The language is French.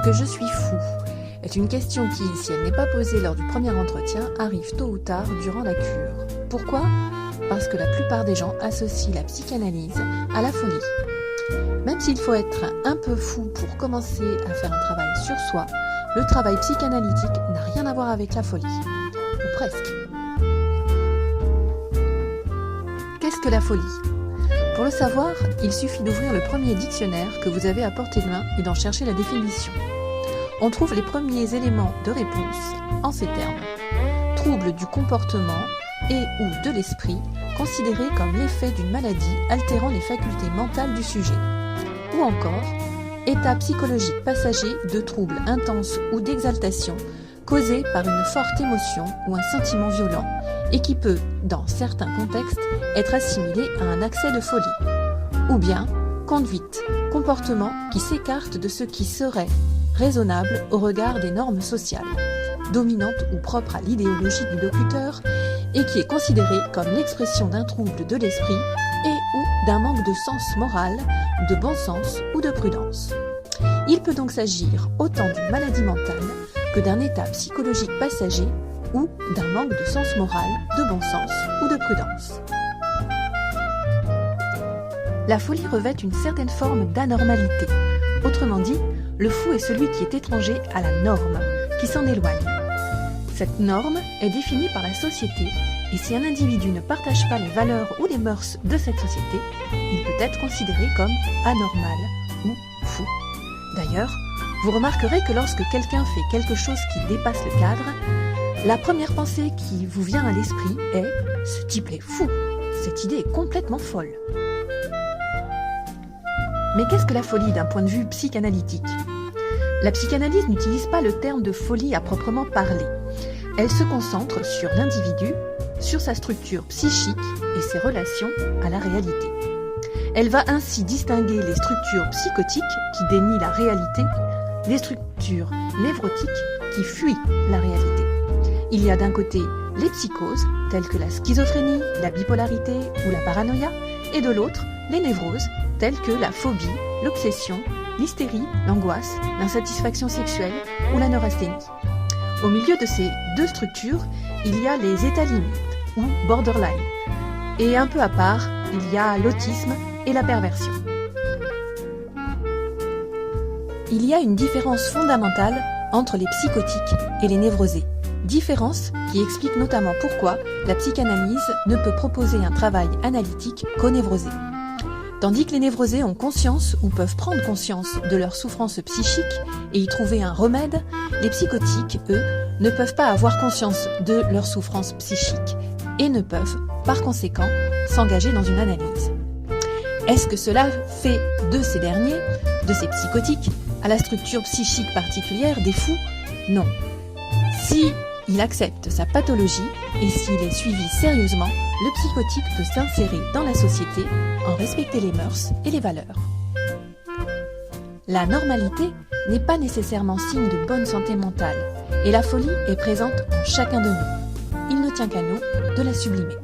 que je suis fou est une question qui, si elle n'est pas posée lors du premier entretien, arrive tôt ou tard durant la cure. Pourquoi ? Parce que la plupart des gens associent la psychanalyse à la folie. Même s'il faut être un peu fou pour commencer à faire un travail sur soi, le travail psychanalytique n'a rien à voir avec la folie. Ou presque. Qu'est-ce que la folie ? Pour le savoir, il suffit d'ouvrir le premier dictionnaire que vous avez à portée de main et d'en chercher la définition. On trouve les premiers éléments de réponse en ces termes. Trouble du comportement et ou de l'esprit, considéré comme l'effet d'une maladie altérant les facultés mentales du sujet. Ou encore, état psychologique passager de troubles intenses ou d'exaltation causé par une forte émotion ou un sentiment violent et qui peut, dans certains contextes, être assimilé à un accès de folie. Ou bien, conduite, comportement qui s'écarte de ce qui serait raisonnable au regard des normes sociales, dominantes ou propres à l'idéologie du locuteur, et qui est considéré comme l'expression d'un trouble de l'esprit et ou d'un manque de sens moral, de bon sens ou de prudence. Il peut donc s'agir autant d'une maladie mentale que d'un état psychologique passager ou d'un manque de sens moral, de bon sens ou de prudence. La folie revêt une certaine forme d'anormalité. Autrement dit, le fou est celui qui est étranger à la norme, qui s'en éloigne. Cette norme est définie par la société, et si un individu ne partage pas les valeurs ou les mœurs de cette société, il peut être considéré comme anormal ou fou. D'ailleurs, vous remarquerez que lorsque quelqu'un fait quelque chose qui dépasse le cadre, la première pensée qui vous vient à l'esprit est « ce type est fou, cette idée est complètement folle ». Mais qu'est-ce que la folie d'un point de vue psychanalytique ? La psychanalyse n'utilise pas le terme de folie à proprement parler. Elle se concentre sur l'individu, sur sa structure psychique et ses relations à la réalité. Elle va ainsi distinguer les structures psychotiques qui dénient la réalité, des structures névrotiques qui fuient la réalité. Il y a d'un côté les psychoses, telles que la schizophrénie, la bipolarité ou la paranoïa, et de l'autre, les névroses, telles que la phobie, l'obsession, l'hystérie, l'angoisse, l'insatisfaction sexuelle ou la neurasthénie. Au milieu de ces deux structures, il y a les états limites, ou borderline. Et un peu à part, il y a l'autisme et la perversion. Il y a une différence fondamentale entre les psychotiques et les névrosés. Différence qui explique notamment pourquoi la psychanalyse ne peut proposer un travail analytique qu'aux névrosés. Tandis que les névrosés ont conscience ou peuvent prendre conscience de leur souffrance psychique et y trouver un remède, les psychotiques, eux, ne peuvent pas avoir conscience de leur souffrance psychique et ne peuvent, par conséquent, s'engager dans une analyse. Est-ce que cela fait de ces derniers, de ces psychotiques, à la structure psychique particulière des fous ? Non. Si il accepte sa pathologie et s'il est suivi sérieusement, le psychotique peut s'insérer dans la société, en respecter les mœurs et les valeurs. La normalité n'est pas nécessairement signe de bonne santé mentale, et la folie est présente en chacun de nous. Il ne tient qu'à nous de la sublimer.